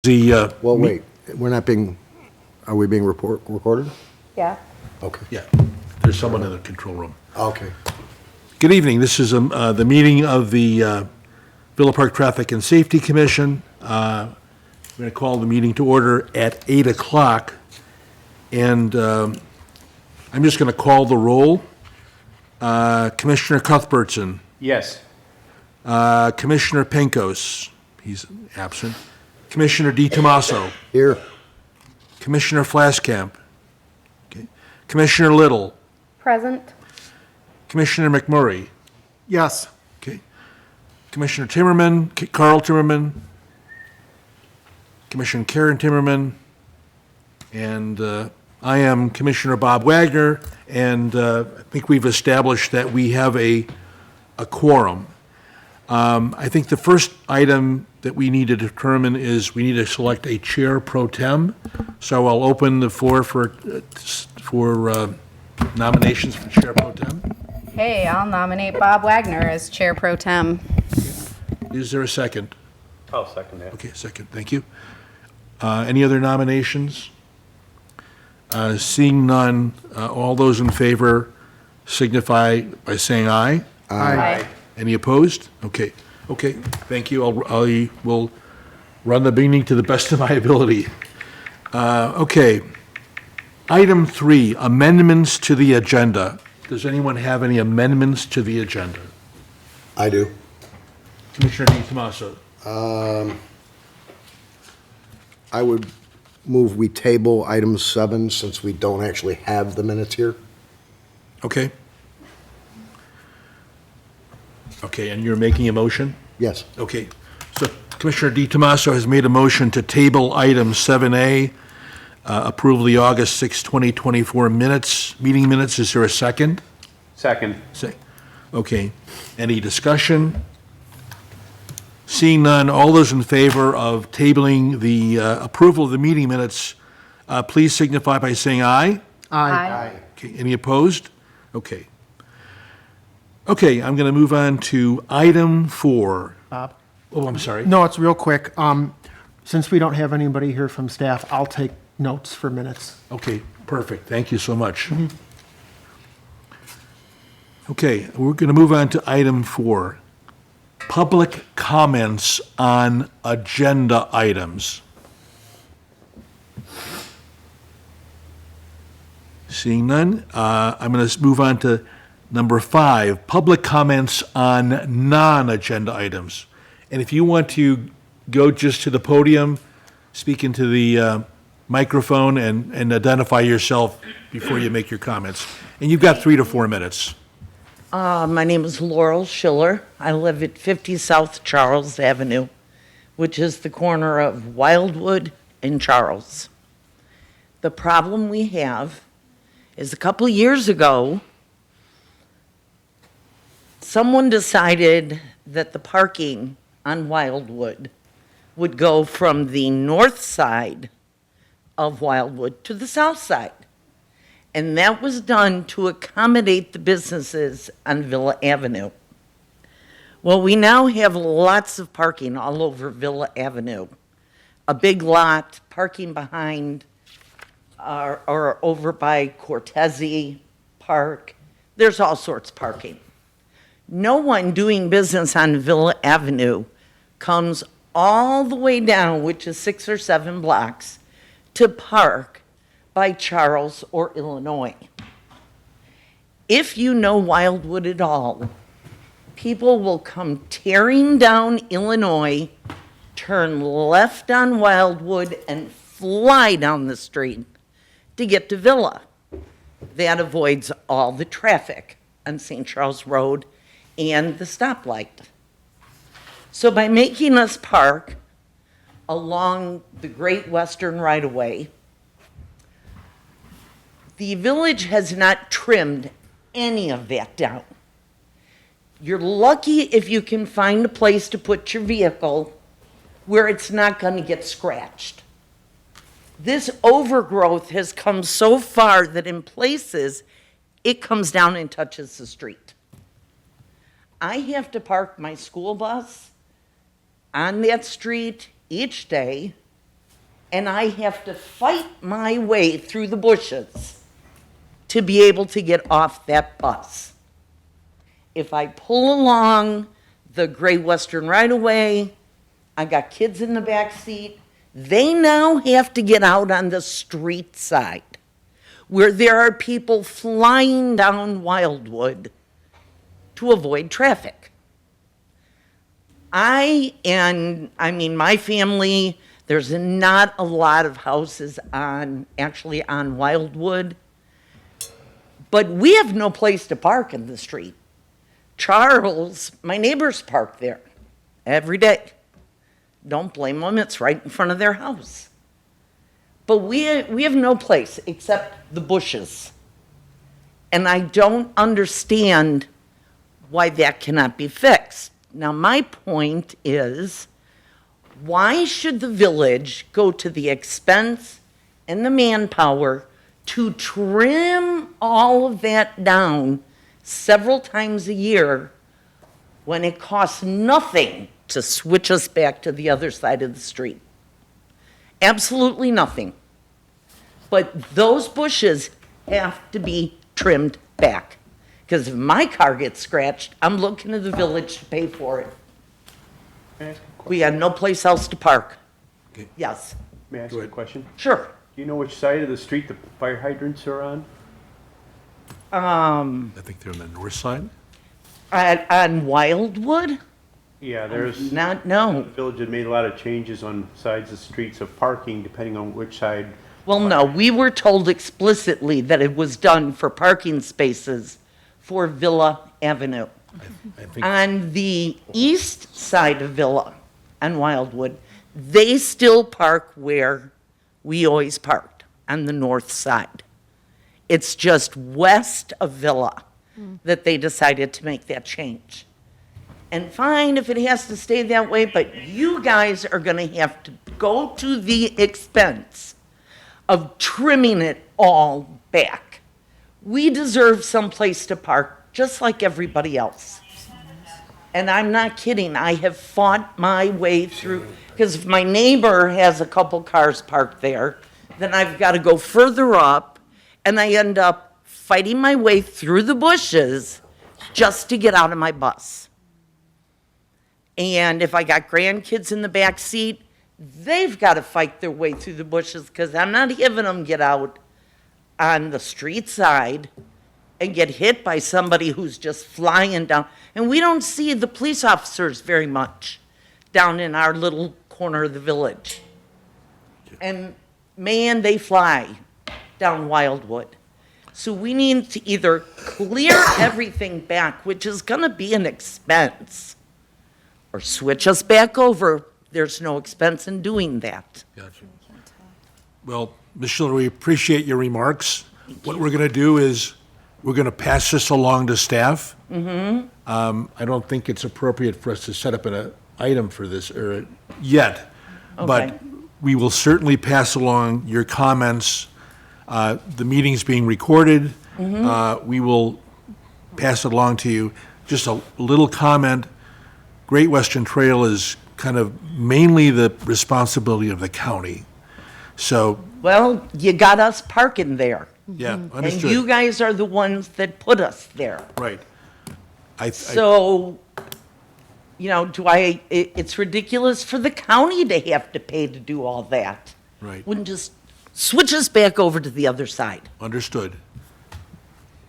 Well, wait, are we being recorded? Yeah. Okay. Yeah, there's someone in the control room. Okay. Good evening, this is the meeting of the Villa Park Traffic and Safety Commission. I'm going to call the meeting to order at 8 o'clock, and I'm just going to call the roll. Commissioner Cuthbertson, Yes. Commissioner Pencos, he's absent. Commissioner DiTomaso, Here. Commissioner Flaskamp, okay. Commissioner Little, Present. Commissioner McMurray, Yes. okay. Commissioner Timmerman, Carl Timmerman, Commissioner Karen Timmerman, and I am Commissioner Bob Wagner, and I think we've established that we have a quorum. I think the first item that we need to determine is we need to select a chair pro tem. So I'll open the floor for nominations for chair pro tem. Hey, I'll nominate Bob Wagner as Chair Pro Tem. Is there a second? I'll second that. Okay, second, thank you. Any other nominations? Seeing none, all those in favor signify by saying aye. Aye. Any opposed? Okay, thank you. I will run the meeting to the best of my ability. Okay. Item 3, amendments to the agenda. Does anyone have any amendments to the agenda? I do. Commissioner DiTomaso. I would move we table item 7 since we don't actually have the minutes here. Okay. Okay, and you're making a motion? Yes. Okay, so Commissioner DiTomaso has made a motion to table item 7A, approval of the August 6, 2024 meeting minutes. Is there a second? Second. Okay, any discussion? Seeing none, all those in favor of tabling the approval of the meeting minutes, please signify by saying aye. Aye. Okay, any opposed? Okay. Okay, I'm going to move on to item 4. Bob? Oh, I'm sorry. No, it's real quick. Since we don't have anybody here from staff, I'll take notes for minutes. Okay, perfect. Thank you so much. Okay, we're going to move on to item 4. Public comments on agenda items. Seeing none, I'm going to move on to number 5, public comments on non-agenda items. And if you want to go just to the podium, speak into the microphone and identify yourself before you make your comments. And you've got 3 to 4 minutes. My name is Laurel Schiller. I live at 50 South Charles Avenue, which is the corner of Wildwood and Charles. The problem we have is a couple years ago, someone decided that the parking on Wildwood would go from the north side of Wildwood to the south side. And that was done to accommodate the businesses on Villa Avenue. Well, we now have lots of parking all over Villa Avenue. A big lot, parking behind or over by Cortese Park. There's all sorts of parking. No one doing business on Villa Avenue comes all the way down, which is 6 or 7 blocks, to park by Charles or Illinois. If you know Wildwood at all, people will come tearing down Illinois, turn left on Wildwood, and fly down the street to get to Villa. That avoids all the traffic on St. Charles Road and the stoplight. So by making us park along the Great Western right-of-way, the village has not trimmed any of that down. You're lucky if you can find a place to put your vehicle where it's not going to get scratched. This overgrowth has come so far that in places, it comes down and touches the street. I have to park my school bus on that street each day and I have to fight my way through the bushes to be able to get off that bus. If I pull along the Great Western right-of-way, I got kids in the back seat, they now have to get out on the street side, where there are people flying down Wildwood to avoid traffic. My family, there's not a lot of houses actually on Wildwood, but we have no place to park in the street. Charles, my neighbors park there every day. Don't blame them, it's right in front of their house. But we have no place except the bushes. And I don't understand why that cannot be fixed. Now, my point is, why should the village go to the expense and the manpower to trim all of that down several times a year when it costs nothing to switch us back to the other side of the street? Absolutely nothing. But those bushes have to be trimmed back. Because if my car gets scratched, I'm looking to the village to pay for it. May I ask a We got no place else to park. Okay. Yes, May I ask Go a ahead. question? sure. Do you know which side of the street the fire hydrants are on? I think they're on the north side. On Wildwood? Yeah, there's, the Not, no. village had made a lot of changes on sides of streets of parking, depending on which side. Well, no, we were told explicitly that it was done for parking spaces for Villa Avenue. I think, On the east side of Villa, on Wildwood, they still park where we always parked, on the north side. It's just west of Villa that they decided to make that change. And fine if it has to stay that way, but you guys are gonna have to go to the expense of trimming it all back. We deserve someplace to park, just like everybody else. And I'm not kidding, I have fought my way through, because if my neighbor has a couple cars parked there, then I've got to go further up, and I end up fighting my way through the bushes just to get out of my bus. And if I got grandkids in the back seat, they've got to fight their way through the bushes, because I'm not giving them get out on the street side and get hit by somebody who's just flying down. And we don't see the police officers very much down in our little corner of the village. And man, they fly down Wildwood. So we need to either clear everything back, which is gonna be an expense, or switch us back over. There's no expense in doing that. gotcha. Well, Ms. Schiller, we appreciate your remarks. What we're going to do is, we're going to pass this along to staff. I don't think it's appropriate for us to set up an item for this yet, but Okay. we will certainly pass along your comments. The meeting's being recorded. We will pass it along to you. Just a little comment, Great Western Trail is kind of mainly the responsibility of the county. So, Well, you got us parking there. yeah, And you understood. guys are the ones that put us there. Right. So, it's ridiculous for the county to have to pay to do all that. Right. Wouldn't just switch us back over to the other side. Understood.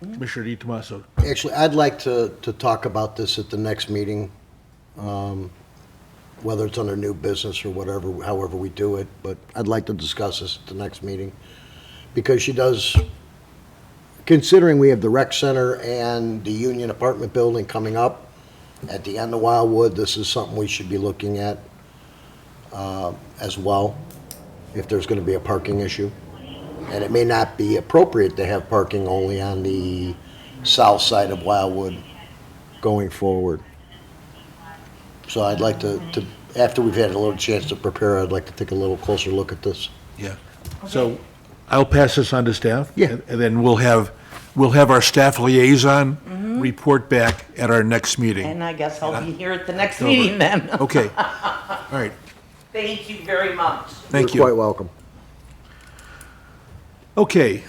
Commissioner DiTomaso. Actually, I'd like to talk about this at the next meeting, whether it's under new business or whatever, however we do it, but I'd like to discuss this at the next meeting. Because she does, considering we have the rec center and the Union apartment building coming up at the end of Wildwood, this is something we should be looking at as well, if there's gonna be a parking issue. And it may not be appropriate to have parking only on the south side of Wildwood going forward. So I'd like to, after we've had a little chance to prepare, I'd like to take a little closer look at this. Yeah. So I'll pass this on to staff. Yeah. And then we'll have our staff liaison report back at our next meeting. And I guess I'll be here at the next meeting then. Okay. All right. Thank you very much. Thank You're you. quite welcome. Okay,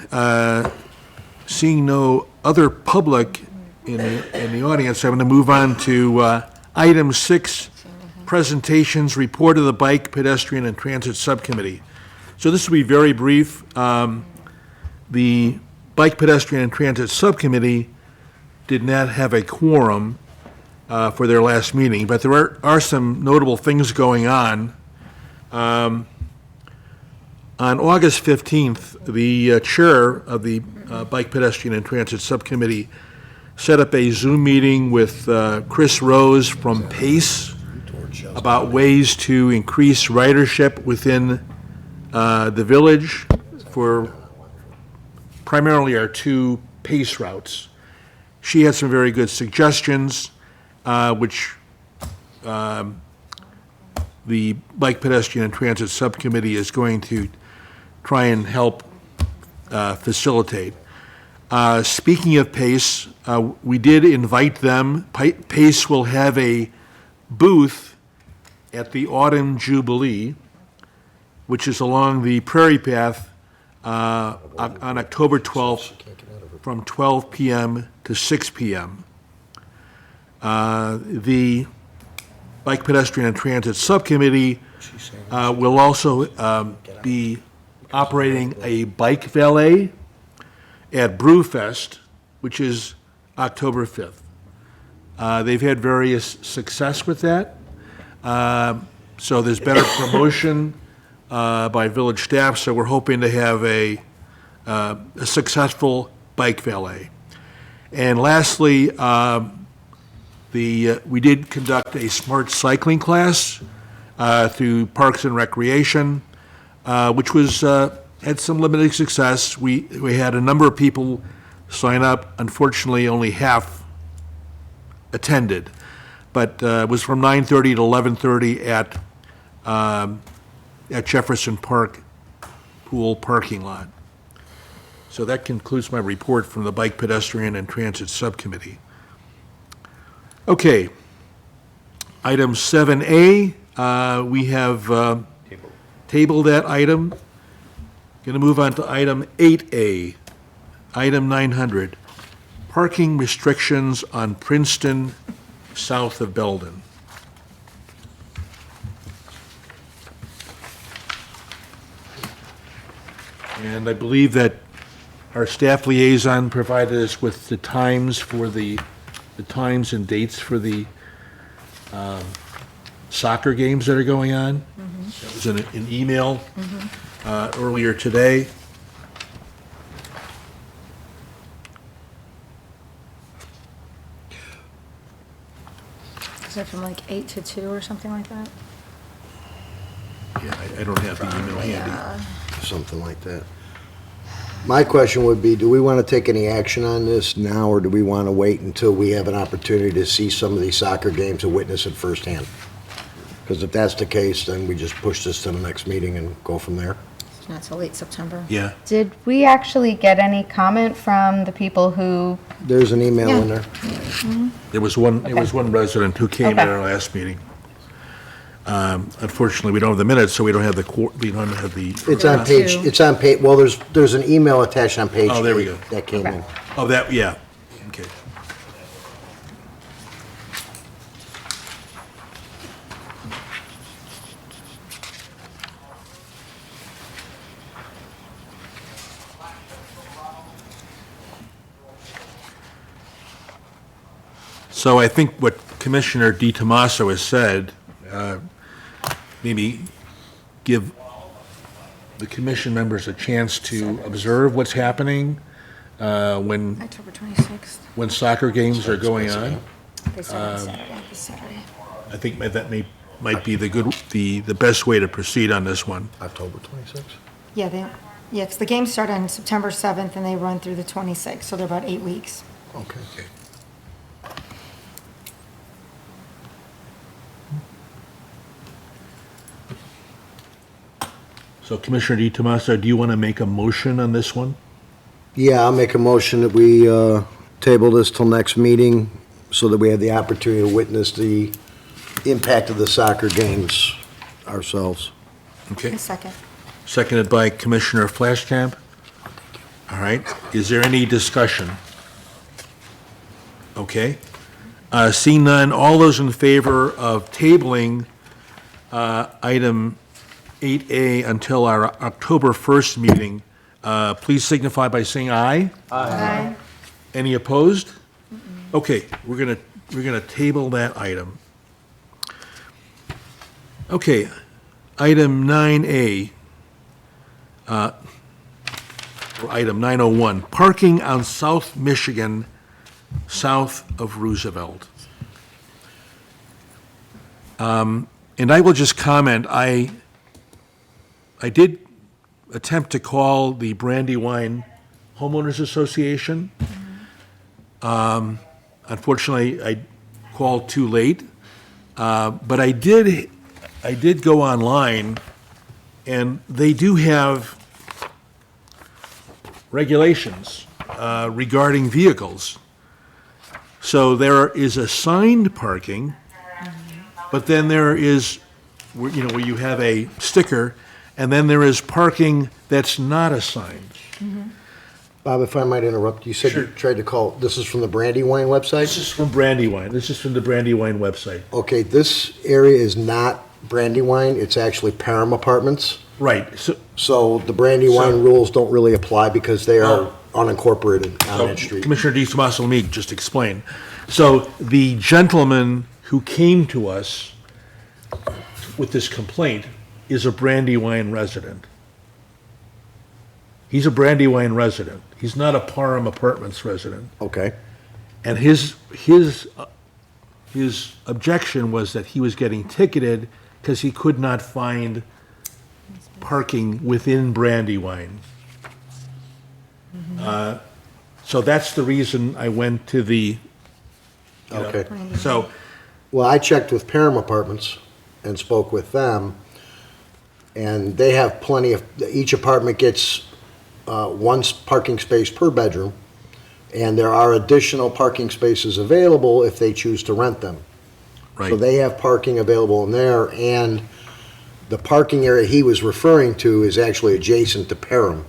seeing no other public in the audience, I'm going to move on to item 6, presentations, report of the Bike, Pedestrian, and Transit Subcommittee. So this will be very brief. The Bike, Pedestrian, and Transit Subcommittee did not have a quorum for their last meeting, but there are some notable things going on. On August 15th, the chair of the Bike, Pedestrian, and Transit Subcommittee set up a Zoom meeting with Chris Rose from PACE about ways to increase ridership within the village for primarily our 2 PACE routes. She had some very good suggestions, which the Bike, Pedestrian, and Transit Subcommittee is going to try and help facilitate. Speaking of PACE, we did invite them. PACE will have a booth at the Autumn Jubilee, which is along the Prairie Path on October 12th from 12 p.m. to 6 p.m. The Bike, Pedestrian, and Transit Subcommittee will also be operating a bike valet at Brewfest, which is October 5th. They've had various success with that. So there's been a promotion by village staff, so we're hoping to have a successful bike valet. And lastly, we did conduct a smart cycling class through Parks and Recreation, which was had some limited success. We had a number of people sign up. Unfortunately, only half attended, but it was from 9:30 to 11:30 at Jefferson Park Pool parking lot. So that concludes my report from the Bike, Pedestrian, and Transit Subcommittee. Okay, item 7A, we have tabled that item. Going to move on to item 8A, item 900, parking restrictions on Princeton south of Belden. And I believe that our staff liaison provided us with the times for the times and dates for the soccer games that are going on. That was in an email earlier today. Is it from like 8 to 2 or something like that? Yeah, I don't have the email handy. Something like that. My question would be, do we want to take any action on this now, or do we want to wait until we have an opportunity to see some of these soccer games and witness it firsthand? Because if that's the case, then we just push this to the next meeting and go from there. It's not till late September. Yeah, Did we actually get any comment from the people who, There's an email in there. there was one resident who came at Okay. our last meeting. Unfortunately, we don't have the minutes, so we don't have the, It's on page, it's on page, well, there's an email attached on page Oh, there we 8 go. that came in. oh, that, yeah, okay. So I think what Commissioner DiTomaso has said, maybe give the commission members a chance to observe what's happening when October 26th. soccer games are going on. They start on Saturday, this Saturday. I think that might be the best way to proceed on this one. October 26th? Yeah, 'cause the games start on September 7th and they run through the 26th, so they're about 8 weeks. Okay. So Commissioner DiTomaso, do you want to make a motion on this one? Yeah, I'll make a motion that we table this till next meeting so that we have the opportunity to witness the impact of the soccer games ourselves. Okay, A second. seconded by Commissioner Flashcamp. All right, is there any discussion? Okay. Seeing none, all those in favor of tabling item 8A until our October 1st meeting, please signify by saying aye. Aye. Any opposed? Okay, we're gonna table that item. Okay, item 9A, or item 901, parking on South Michigan, south of Roosevelt. And I will just comment, I did attempt to call the Brandywine Homeowners Association. Unfortunately, I called too late, but I did go online, and they do have regulations regarding vehicles. So there is assigned parking, but then there is, where you have a sticker, and then there is parking that's not assigned. Bob, if I might interrupt, you said you tried to call, this is from the Brandywine website? This is from Brandywine. This is from the Brandywine website. Okay, this area is not Brandywine, it's actually Parham Apartments. Right, so So the Brandywine So- rules don't really apply because they are Oh. unincorporated on So that street. Commissioner DeTomaso, let me just explain. So the gentleman who came to us with this complaint is a Brandywine resident. He's a Brandywine resident. He's not a Parham Apartments resident. Okay, And his objection was that he was getting ticketed because he could not find parking within Brandywine. So that's the reason I went to the, okay. so, Well, I checked with Parham Apartments and spoke with them, and they have plenty of, each apartment gets one parking space per bedroom, and there are additional parking spaces available if they choose to rent them. So right, they have parking available in there, and the parking area he was referring to is actually adjacent to Parham.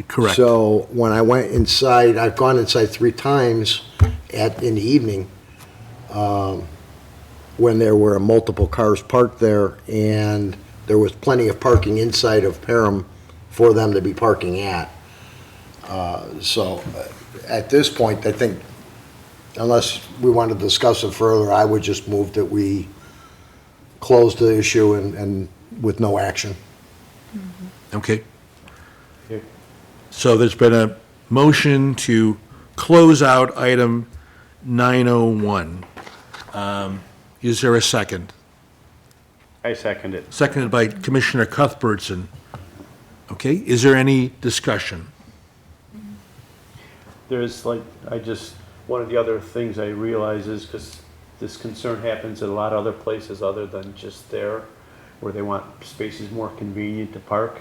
correct. So when I went inside, I've gone inside 3 times in the evening, when there were multiple cars parked there, and there was plenty of parking inside of Parham for them to be parking at. So at this point, I think, unless we want to discuss it further, I would just move that we close the issue and with no action. Okay. Okay. So there's been a motion to close out item 901. Is there a second? I second it. Seconded by Commissioner Cuthbertson. Okay, is there any discussion? There's like, one of the other things I realize is, because this concern happens at a lot of other places other than just there, where they want spaces more convenient to park.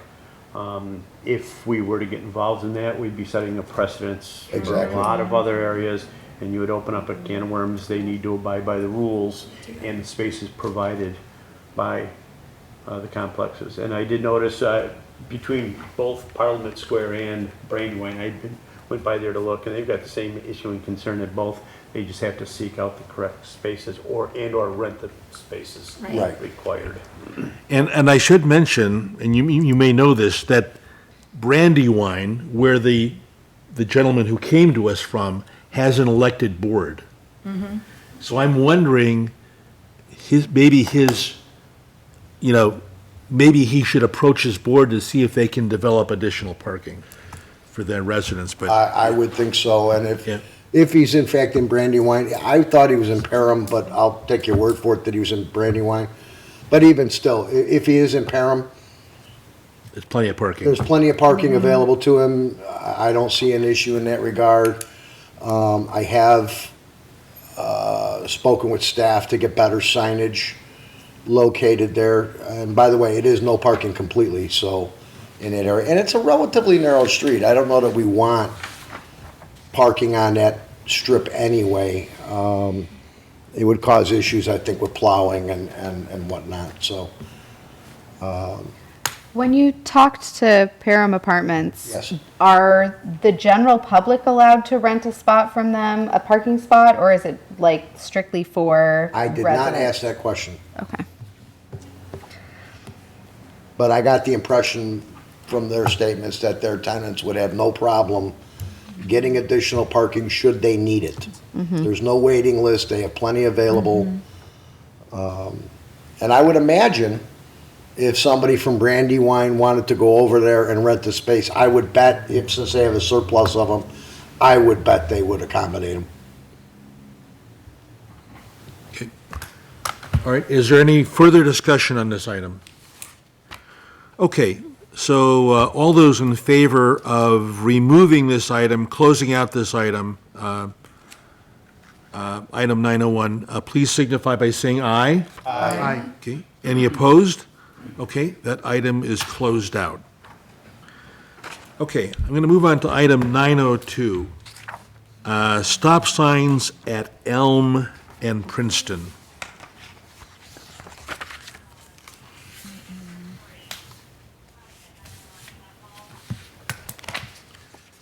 If we were to get involved in that, we'd be setting a precedence for a Exactly. lot of other areas, and you would open up a can of worms. They need to abide by the rules and the spaces provided by the complexes. And I did notice between both Parliament Square and Brandywine, went by there to look, and they've got the same issue and concern at both. They just have to seek out the correct spaces or rent the spaces Right. required. And I should mention, and you may know this, that Brandywine, where the gentleman who came to us from, has an elected board. So I'm wondering, maybe he should approach his board to see if they can develop additional parking for their residents, but, I would think so, and Yeah. if he's in fact in Brandywine, I thought he was in Parham, but I'll take your word for it that he was in Brandywine. But even still, if he is in Parham, there's plenty of parking. there's plenty of parking available to him. I don't see an issue in that regard. I have spoken with staff to get better signage located there. And by the way, it is no parking completely, so, in that area. And it's a relatively narrow street. I don't know that we want parking on that strip anyway. It would cause issues, I think, with plowing and whatnot, so. When you talked to Parham Apartments, Yes. are the general public allowed to rent a spot from them, a parking spot, or is it like strictly for I did not residents? ask that question, Okay. but I got the impression from their statements that their tenants would have no problem getting additional parking should they need it. There's no waiting list, they have plenty available. And I would imagine if somebody from Brandywine wanted to go over there and rent the space, I would bet, if, since they have a surplus of them, I would bet they would accommodate them. Okay. All right, is there any further discussion on this item? Okay, so all those in favor of removing this item, closing out this item, item 901, please signify by saying aye. Aye. Okay, any opposed? Okay, that item is closed out. Okay, I'm going to move on to item 902, stop signs at Elm and Princeton.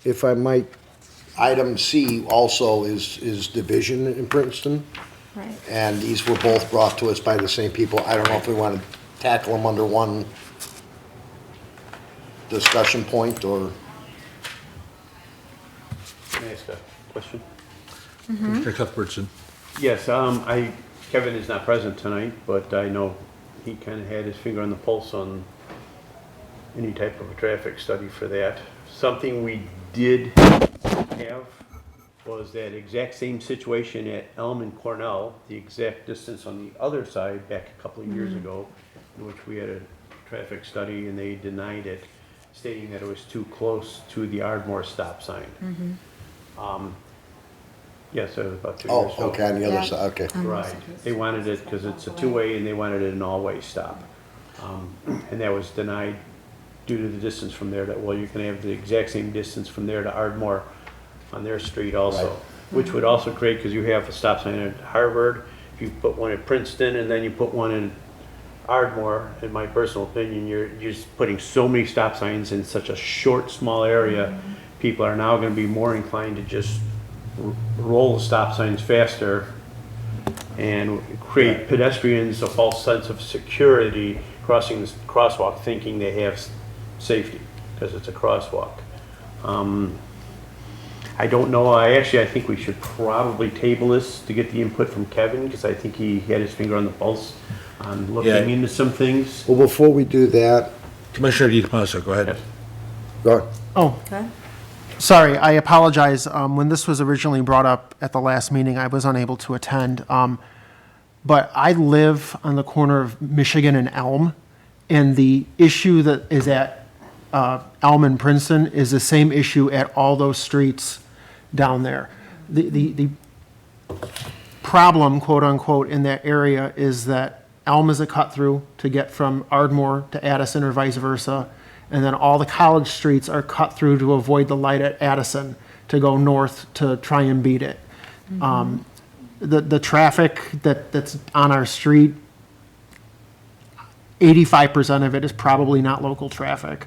If I might, item C also is division in Princeton, Right. and these were both brought to us by the same people. I don't know if we want to tackle them under one discussion point, or, Can I ask a question? Commissioner Cuthbertson. Yes, Kevin is not present tonight, but I know he kind of had his finger on the pulse on any type of a traffic study for that. Something we did have was that exact same situation at Elm and Cornell, the exact distance on the other side back a couple of years ago, in which we had a traffic study and they denied it, stating that it was too close to the Ardmore stop sign. Yes, it was about 2 years ago. oh, okay, on the other Yeah. side, okay. Right, they wanted it because it's a two-way and they wanted it an all-way stop. And that was denied due to the distance from there, that, well, you can have the exact same distance from there to Ardmore on their street also. Right. Which would also create, because you have a stop sign at Harvard, if you put one at Princeton and then you put one in Ardmore, in my personal opinion, you're just putting so many stop signs in such a short, small area. People are now gonna be more inclined to just roll the stop signs faster and create pedestrians a false sense of security crossing this crosswalk, thinking they have safety, because it's a crosswalk. I don't know, I think we should probably table this to get the input from Kevin, because I think he had his finger on the pulse on Yeah. looking into some things. Well, before we do that, Commissioner DiTomaso, go ahead. Yes. go ahead. Oh, sorry, I apologize. When this was originally brought up at the last meeting, I was unable to attend. But I live on the corner of Michigan and Elm, and the issue that is at Elm and Princeton is the same issue at all those streets down there. The problem, quote unquote, in that area is that Elm is a cut through to get from Ardmore to Addison or vice versa. And then all the college streets are cut through to avoid the light at Addison to go north to try and beat it. The traffic that's on our street, 85% of it is probably not local traffic.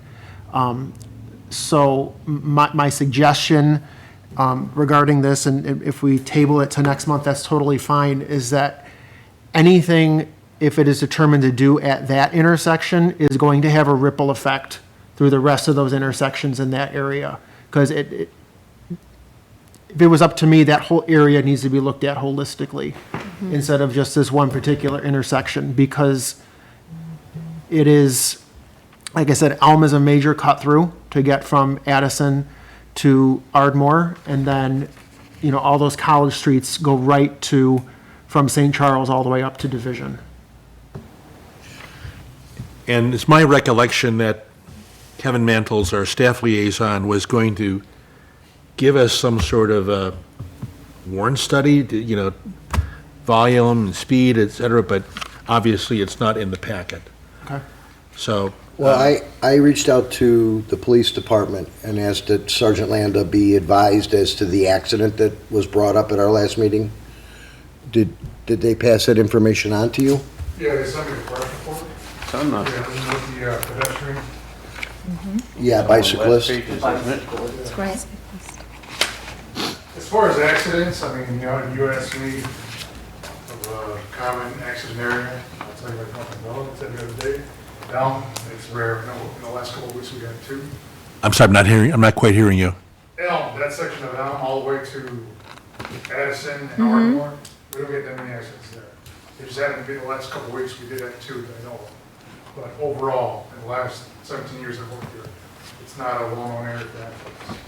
So my suggestion regarding this, and if we table it to next month, that's totally fine, is that anything, if it is determined to do at that intersection, is going to have a ripple effect through the rest of those intersections in that area. Because if it was up to me, that whole area needs to be looked at holistically instead of just this one particular intersection, because it is, like I said, Elm is a major cut through to get from Addison to Ardmore, and then, all those college streets go right to, from St. Charles all the way up to Division. And it's my recollection that Kevin Mantles, our staff liaison, was going to give us some sort of a warrant study, volume and speed, et cetera, but obviously it's not in the packet. Okay. So, Well, I reached out to the police department and asked that Sergeant Landa be advised as to the accident that was brought up at our last meeting. Did they pass that information on to you? Yeah, they sent me a crash report. It's on the With the pedestrian. Yeah, last bicyclists. pages, isn't it? That's right. As far as accidents, I mean, you asked me of a common accident area. I'll tell you like nothing, no, I said the other day. Elm, it's rare. In the last couple of weeks, we had 2. I'm sorry, I'm not quite hearing you. Elm, that section of Elm, all the way to Addison and Ardmore, we don't get that many accidents there. It just happened to be the last couple of weeks, we did have 2 that I know of. But overall, in the last 17 years I've worked here, it's not a well-known area for accidents.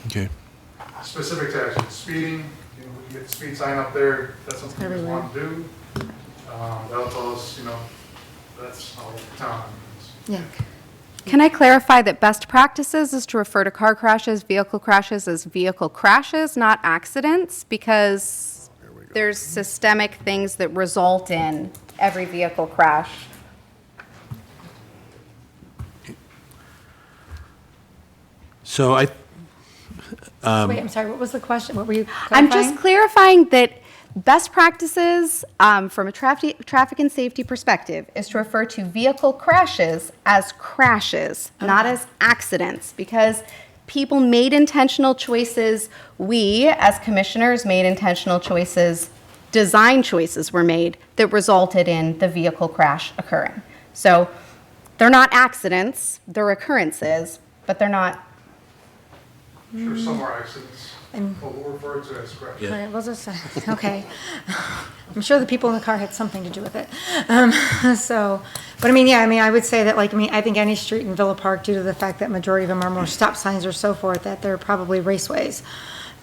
Okay. Specific to accidents, speeding, we get the speed sign up there, that's something we want to do. That'll tell us, that's all the town is. Yeah. Can I clarify that best practices is to refer to car crashes, vehicle crashes as vehicle crashes, not accidents? Because there's systemic things that result in every vehicle crash. So Wait, I'm sorry, what was the question? What were you I'm clarifying? just clarifying that best practices from a traffic and safety perspective is to refer to vehicle crashes as crashes, not as accidents, because people made intentional choices. We, as commissioners, made intentional choices. Design choices were made that resulted in the vehicle crash occurring. So they're not accidents, they're occurrences, but they're not. Sure, some are accidents, but we'll refer to it as crash. Yeah. Right, we'll just, okay. I'm sure the people in the car had something to do with it. But I mean, yeah, I would say that, I think any street in Villa Park, due to the fact that majority of them are more stop signs or so forth, that they're probably raceways.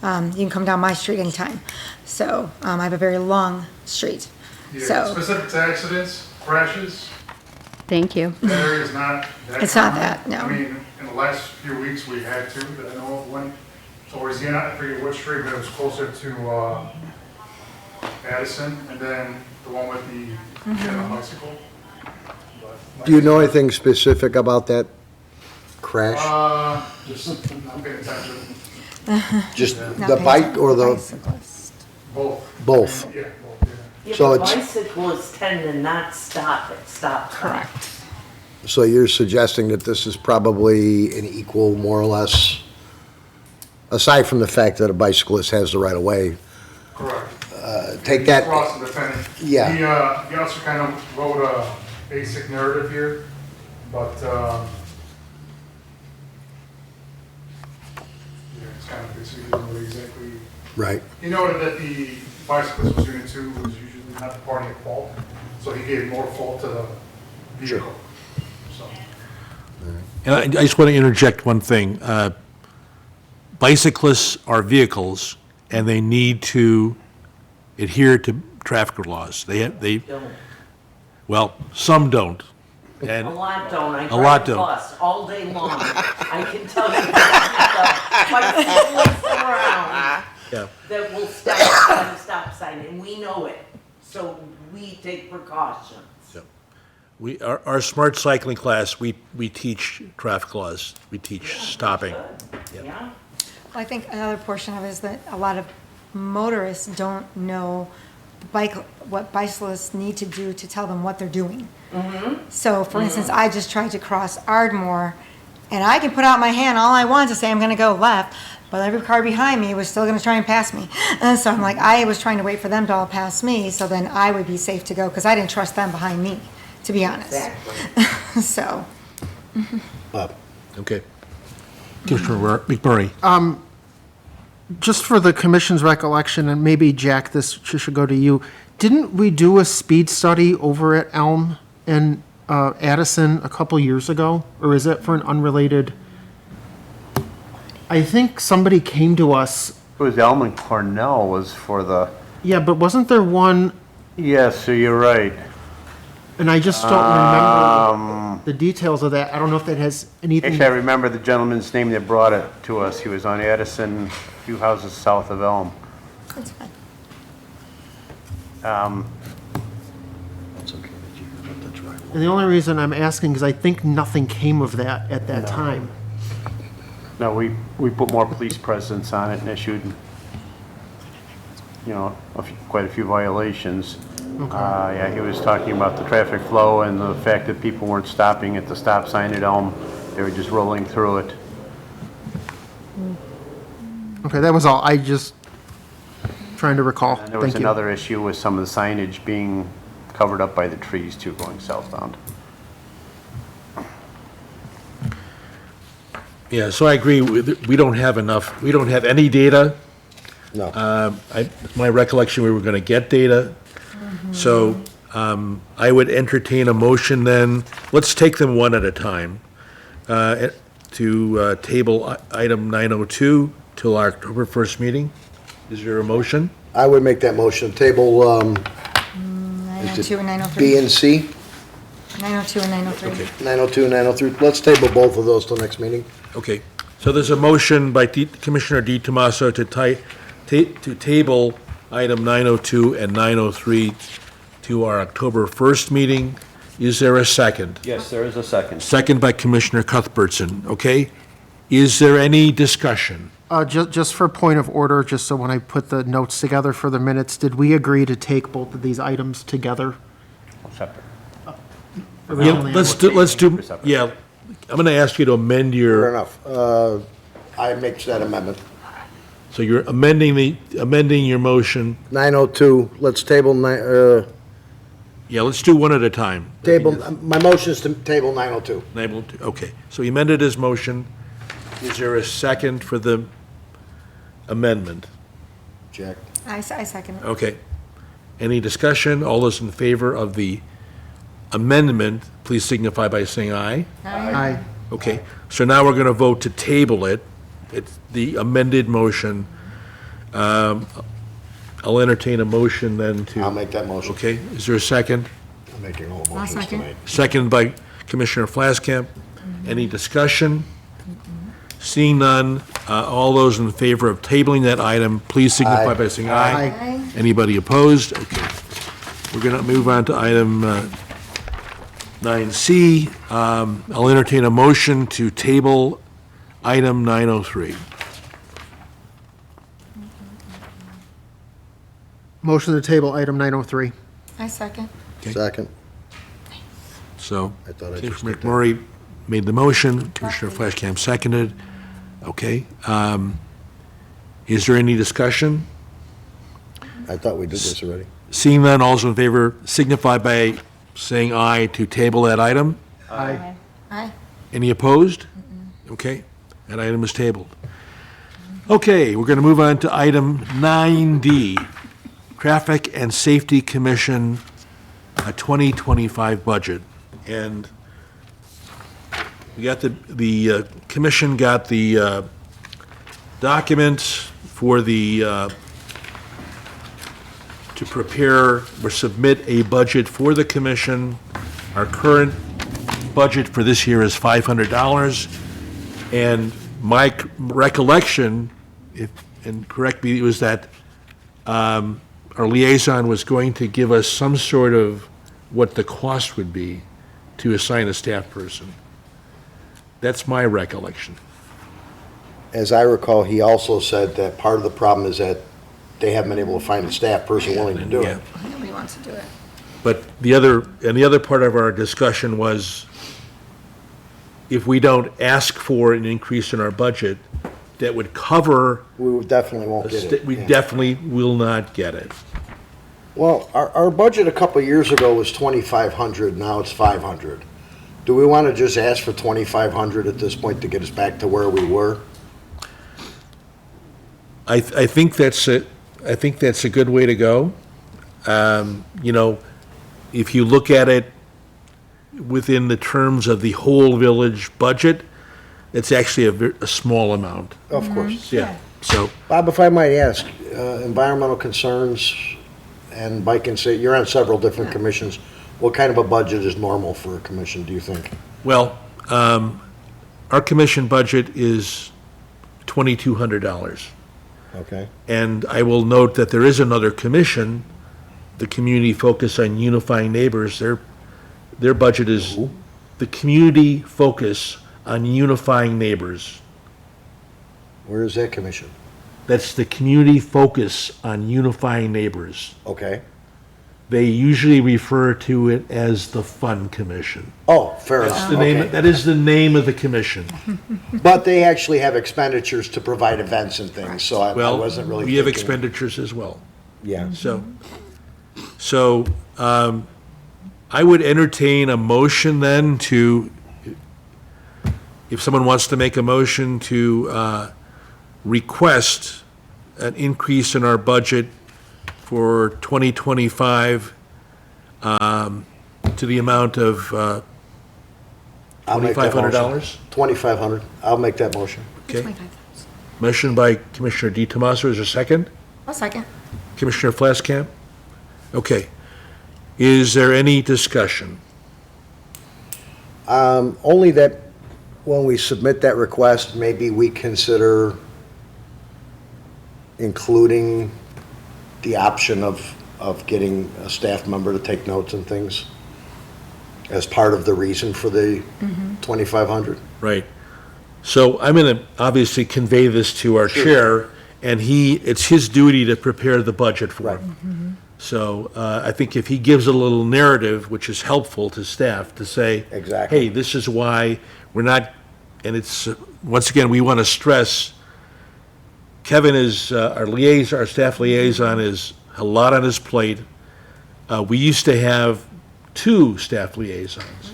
You can come down my street anytime. So, I have a very long street. Yeah, So, specific to accidents, crashes, Thank you. that area is not that It's not common. that, no. I mean, in the last few weeks, we had 2 that I know of, one towards the end, I forget which street, but it was closer to Addison, and then the one with the kid on a bicycle. But, Do you know anything specific about that crash? Just, I'm paying attention, Just not the paying bike or the, bicyclist. both. both? Yeah, both, yeah. Yeah, So but it's- bicyclists tend to not stop at stop signs. Correct. So you're suggesting that this is probably an equal, more or less, aside from the fact that a bicyclist has the right of way, Correct. take that, Crossing the fence. Yeah. He also kind of wrote a basic narrative here, but, yeah, it's kind of, he doesn't really exactly, right? he noted that the bicyclist was unit 2 was usually not the party at fault, so he gave more fault to the vehicle. So, And I just want to interject one thing. Bicyclists are vehicles, and they need to adhere to traffic laws. Don't. Well, some don't. And A lot don't. I A lot drive a don't. bus all day long. I can tell you that bicyclists around Yeah. that will stop at a stop sign, and we know it. So we take precautions. Our smart cycling class, we teach traffic laws. We teach stopping. Yeah? Well, I think another portion of it is that a lot of motorists don't know what bicyclists need to do to tell them what they're doing. So, for instance, I just tried to cross Ardmore, and I can put out my hand all I want to say I'm going to go left, but every car behind me was still going to try and pass me. And so I'm like, I was trying to wait for them to all pass me, so then I would be safe to go, because I didn't trust them behind me, to be honest. Exactly. So, Bob? Okay. Commissioner McMurray. Just for the commission's recollection, and maybe Jack, this should go to you, didn't we do a speed study over at Elm and Addison a couple years ago? Or is it for an unrelated? I think somebody came to us, It was Elm and Cornell was for the, yeah, but wasn't there one, yes, so you're right. and I just don't remember the details of that. I don't know if that has anything. Actually, I remember the gentleman's name that brought it to us. He was on Addison, a few houses south of Elm. that's fine. That's okay, that you got the driveway. And the only reason I'm asking is I think nothing came of that at that time. No, we put more police presence on it and issued, quite a few violations. Yeah, he was talking about the traffic flow and the fact that people weren't stopping at the stop sign at Elm. They were just rolling through it. Okay, that was all. I just trying to recall. And there was Thank you. another issue with some of the signage being covered up by the trees too, going southbound. Yeah, so I agree, we don't have enough, we don't have any data. No. My recollection, we were going to get data. So I would entertain a motion then, let's take them one at a time, to table item 902 till our October 1st meeting. Is there a motion? I would make that motion. Table, 902 and 903. B and C, 902 and 903. 902, 903. Let's table both of those till next meeting. Okay, so there's a motion by Commissioner Di Tomaso to table item 902 and 903 to our October 1st meeting. Is there a second? Yes, there is a second. Second by Commissioner Cuthbertson, okay? Is there any discussion? Just for point of order, just so when I put the notes together for the minutes, did we agree to take both of these items together? Separate. Yeah, let's do, yeah, I'm going to ask you to amend Fair your, enough. I make that amendment. so you're amending your motion. 902, let's table, Yeah, let's do one at a time. my motion is to table 902. Okay, so he amended his motion. Is there a second for the amendment? Jack? I second it. Okay. Any discussion? All those in favor of the amendment, please signify by saying aye. Aye. Okay, so now we're going to vote to table it. It's the amended motion. I'll entertain a motion then to. I'll make that motion. Okay, is there a second? I'm making all I'll motions second. tonight. Second by Commissioner Flaskamp. Any discussion? Seeing none, all those in favor of tabling that item, please signify Aye. by saying aye. Aye. Anybody opposed? Okay. We're going to move on to item 9C. I'll entertain a motion to table item 903. Motion to table item 903. I second. Second. So, I thought I just Commissioner did that. McMurray made the motion, Commissioner Flashkamp seconded. Okay. Is there any discussion? I thought we did this already. Seeing none, all those in favor signify by saying aye to table that item. Aye. Aye. Any opposed? Okay, that item is tabled. Okay, we're going to move on to item 9D, Traffic and Safety Commission 2025 budget. And we got the commission got the documents for the, to prepare or submit a budget for the commission. Our current budget for this year is $500. And my recollection, and correct me, was that our liaison was going to give us some sort of what the cost would be to assign a staff person. That's my recollection. As I recall, he also said that part of the problem is that they haven't been able to find a staff person willing to do Yeah. it. Nobody wants to do it. But the other part of our discussion was if we don't ask for an increase in our budget, that would cover, We definitely won't get it. we Yeah. definitely will not get it. Well, our budget a couple of years ago was 2,500, now it's 500. Do we want to just ask for 2,500 at this point to get us back to where we were? I think that's a good way to go. You know, if you look at it within the terms of the whole village budget, it's actually a small amount. Of course. Yeah, so, Bob, if I might ask, environmental concerns and bike and safety, you're on several different commissions. What kind of a budget is normal for a commission, do you think? well, our commission budget is $2,200. Okay. And I will note that there is another commission, the Community Focus on Unifying Neighbors. Their budget is the Community Focus on Unifying Neighbors. Where is that commission? That's the Community Focus on Unifying Neighbors. Okay. they usually refer to it as the Fun Commission. Oh, fair That's enough. the name, Okay. that is the name of the commission. But they actually have expenditures to provide events and things, so I Well, wasn't really we have thinking- expenditures as well. Yeah. So, I would entertain a motion then to, if someone wants to make a motion to request an increase in our budget for 2025 to the amount of I'll make that motion. $2,500? 2,500. I'll make that motion. Okay. Motion by Commissioner D. Tomaso, is there a second? I'll second. Commissioner Flaskamp? Okay. Is there any discussion? Only that when we submit that request, maybe we consider including the option of getting a staff member to take notes and things as part of the reason for the 2,500. Right. So I'm going to obviously convey this to our chair, and it's his duty to prepare the budget for him. So I think if he gives a little narrative, which is helpful to staff, to say, Exactly. hey, this is why we're not, and it's, once again, we want to stress, Kevin is our staff liaison is a lot on his plate. We used to have 2 staff liaisons.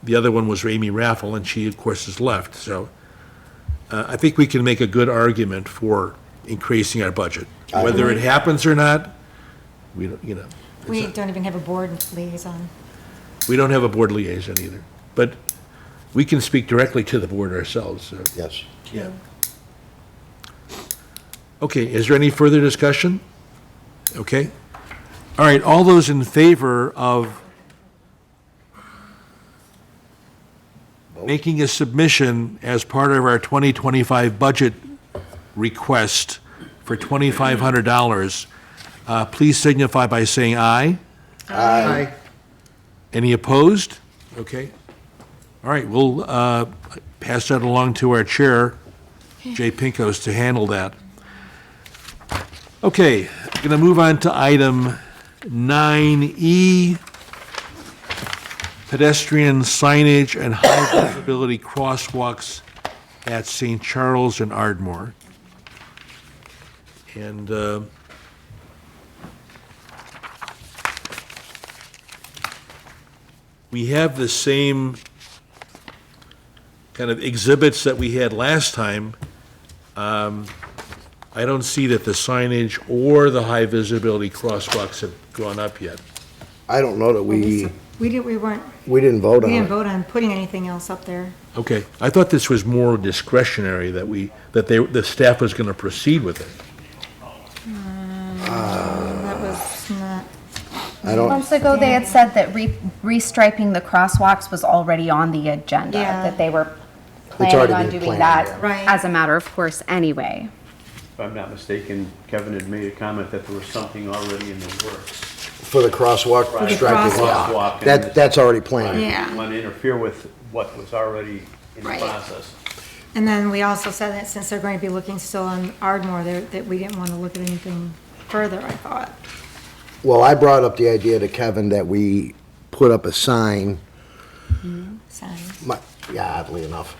The other one was Amy Raffle, and she, of course, has left. So I think we can make a good argument for increasing our budget. Whether it happens or not, we don't, We don't even have a board liaison. we don't have a board liaison either. But we can speak directly to the board ourselves, so. Yes. Yeah. Okay, is there any further discussion? Okay. All right, all those in favor of making a submission as part of our 2025 budget request for $2,500, please signify by saying aye. Aye. Any opposed? Okay. All right, we'll pass that along to our chair, Jay Pinkos, to handle that. Okay, going to move on to item 9E, pedestrian signage and high-visibility crosswalks at St. Charles and Ardmore. And we have the same kind of exhibits that we had last time. I don't see that the signage or the high-visibility crosswalks have gone up yet. I don't know that We weren't, we didn't vote we on didn't it. vote on putting anything else up there. Okay, I thought this was more discretionary, the staff was going to proceed with it. That was not, I don't, Months ago, they had said that restriping the crosswalks was already on the agenda, Yeah. that they were already planning on been doing planned, that yeah. Right. as a matter of course anyway. If I'm not mistaken, Kevin had made a comment that there was something already in the works. for the crosswalk, the striping. crosswalk. and That's already planned. Yeah. Want to interfere with what was already in the Right. process. and then we also said that since they're going to be looking still on Ardmore, that we didn't want to look at anything further, I thought. Well, I brought up the idea to Kevin that we put up a sign, Signs. oddly enough.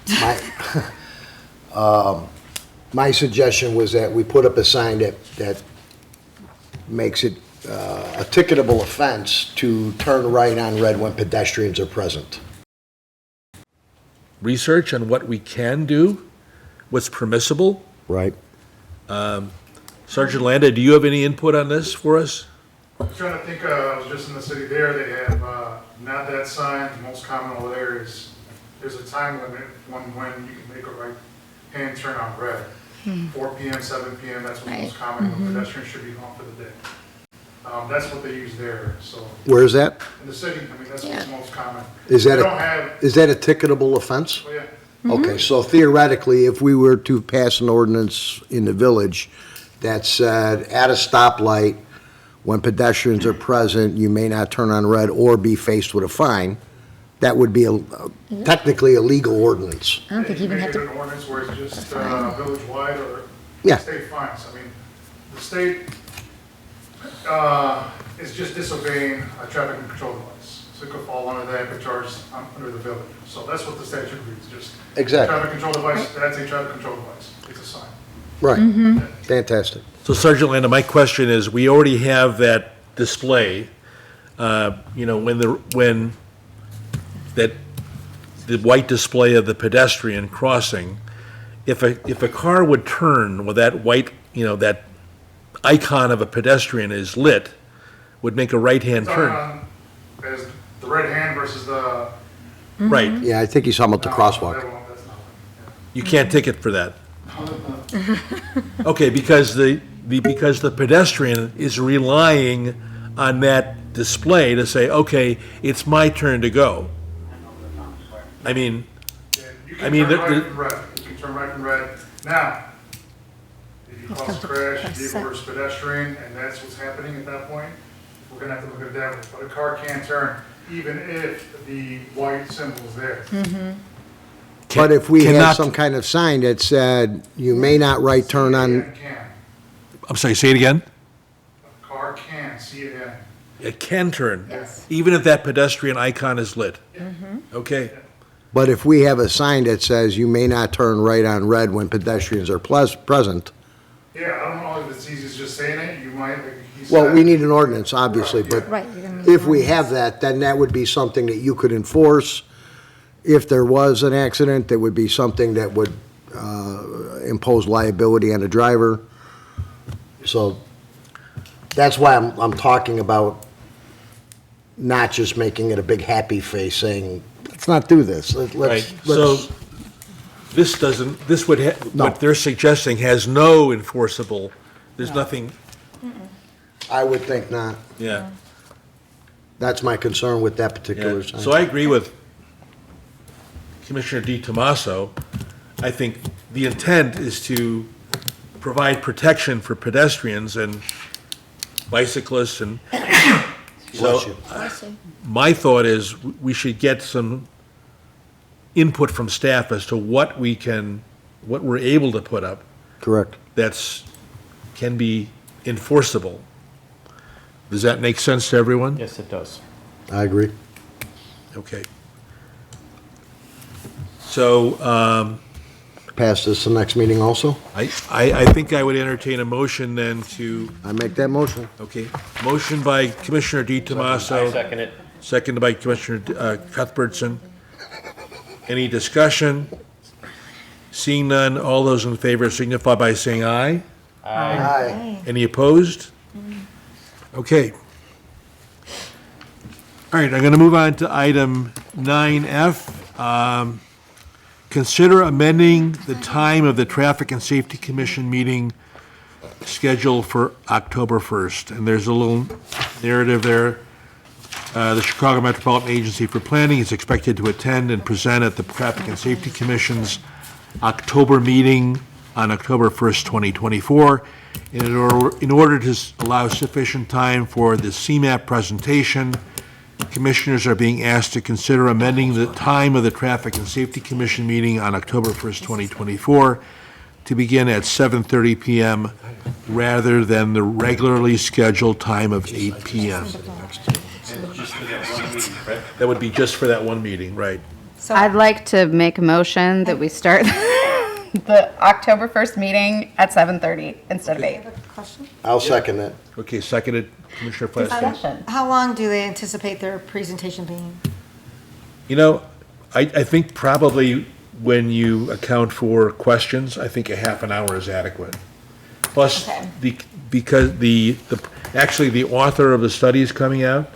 My suggestion was that we put up a sign that makes it a ticketable offense to turn right on red when pedestrians are present. Research on what we can do, what's permissible. Right. Sergeant Landa, do you have any input on this for us? I'm trying to think, I was just in the city there, they have, not that sign, the most common over there is, there's a time limit when you can make a right hand turn on red. 4 PM, 7 PM, that's what's most common, when pedestrians should be gone for the day. That's what they use there, so, Where is that? in the city, I mean, that's what's most common. Is that We a- don't have, Is that a ticketable offense? oh yeah, Okay, so theoretically, if we were to pass an ordinance in the village that said, at a stoplight, when pedestrians are present, you may not turn on red or be faced with a fine, that would be technically a legal ordinance. I don't think you even make have it to, an ordinance where it's just, village-wide or Yeah. state fines. I mean, the state, It's just disobeying a traffic control device. So it could fall under that, but charged under the village. So that's what the statute reads, just. Exactly. Traffic control device, that's a traffic control device. It's a sign. Right. Fantastic. So Sergeant Landa, my question is, we already have that display, when the white display of the pedestrian crossing, if a car would turn with that white, that icon of a pedestrian is lit, would make a right-hand It's turn. on as the right hand versus the. Right, Yeah, I think he's talking about the No, crosswalk. that won't- that's not- you can't ticket for that. Okay, because because the pedestrian is relying on that display to say, okay, it's my turn to go. I mean, Yeah, You I can mean, turn the- right the- from red. You can turn right from red. Now, if you cause a crash, vehicle versus pedestrian, and that's what's happening at that point, we're gonna have to look at that. But a car can't turn even if the white symbol is there. But if we had cannot- some kind of sign that said, you may not right turn on, It can. I'm sorry, say it again? A car can, see it in. It can turn, even if that pedestrian icon is lit. Okay, but if we have a sign that says, you may not turn right on red when pedestrians are present, Yeah, I don't know if it's easy as just saying it. You might, like he said. well, we need an ordinance, obviously, but Right, you're gonna need if we an have that, then that would be something that you could enforce. If there was an accident, that would be something that would impose liability on the driver. So that's why I'm talking about not just making it a big happy face saying, let's not do this. right. Let's, So let's, this doesn't, this would, No. what they're suggesting has no enforceable, there's nothing, I would think not. yeah. That's my concern with that Yeah, particular sign. so I agree with Commissioner Di Tomaso. I think the intent is to provide protection for pedestrians and bicyclists and, Bless so you. my thought is we should get some input from staff as to what we're able to put up Correct. can be enforceable. Does that make sense to everyone? Yes, it does. I agree. Okay. So, Pass this to the next meeting also? I think I would entertain a motion then to, I make that motion. okay, motion by Commissioner Di Tomaso, Second it. seconded by Commissioner Cuthbertson. Any discussion? Seeing none, all those in favor signify by saying aye. Aye. Any opposed? Okay. All right, I'm going to move on to item 9F. Consider amending the time of the Traffic and Safety Commission meeting scheduled for October 1st. And there's a little narrative there. The Chicago Metropolitan Agency for Planning is expected to attend and present at the Traffic and Safety Commission's October meeting on October 1st, 2024. In order to allow sufficient time for the CMAP presentation, commissioners are being asked to consider amending the time of the Traffic and Safety Commission meeting on October 1st, 2024, to begin at 7:30 PM rather than the regularly scheduled time of 8 PM. That would be just for that one meeting, right? So, I'd like to make a motion that we start the October 1st meeting at 7:30 instead of 8. I have a question. I'll second that. Okay, seconded, Commissioner Plasko. Discussion. How long do they anticipate their presentation being? You know, I think probably when you account for questions, I think a half an hour is adequate. Plus, Okay. because actually, the author of the study is coming out.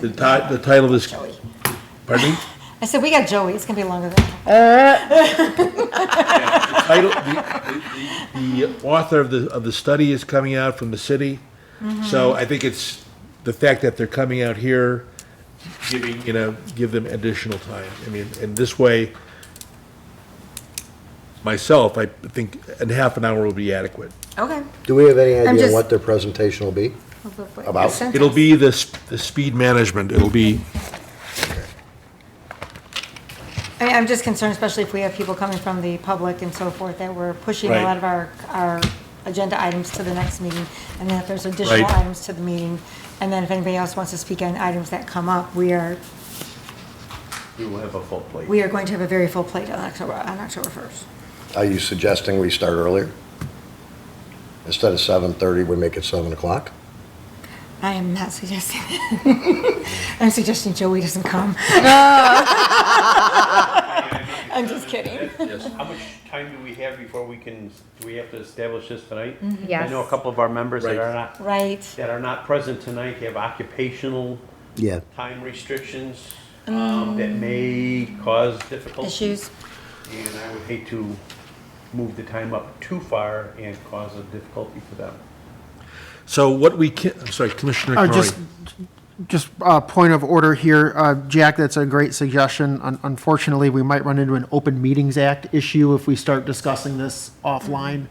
The title of this, Joey. pardon me? I said, we got Joey, it's gonna be longer than that. The author of the study is coming out from the city. So I think it's the fact that they're coming out here, give them additional time. I mean, and this way, myself, I think a half an hour will be adequate. Okay. Do we have any idea just- what their presentation will be? About? It'll be the speed management, it'll be, I mean, I'm just concerned, especially if we have people coming from the public and so forth, that we're pushing a Right. lot of our agenda items to the next meeting, and then if there's additional Right. items to the meeting, and then if anybody else wants to speak on items that come up, we are will have a full plate. going to have a very full plate on October 1st. Are you suggesting we start earlier? Instead of 7:30, we make it 7 o'clock? I am not suggesting I'm suggesting Joey doesn't come. I'm just kidding. How much time do we have before do we have to establish this tonight? Yes. I know a couple of our members Right. Right. that are not present tonight have occupational Yeah. time restrictions that may cause difficulty. Issues. And I would hate to move the time up too far and cause a difficulty for them. So what we can, I'm sorry, Commissioner Connery. Just a point of order here, Jack, that's a great suggestion. Unfortunately, we might run into an Open Meetings Act issue if we start discussing this offline.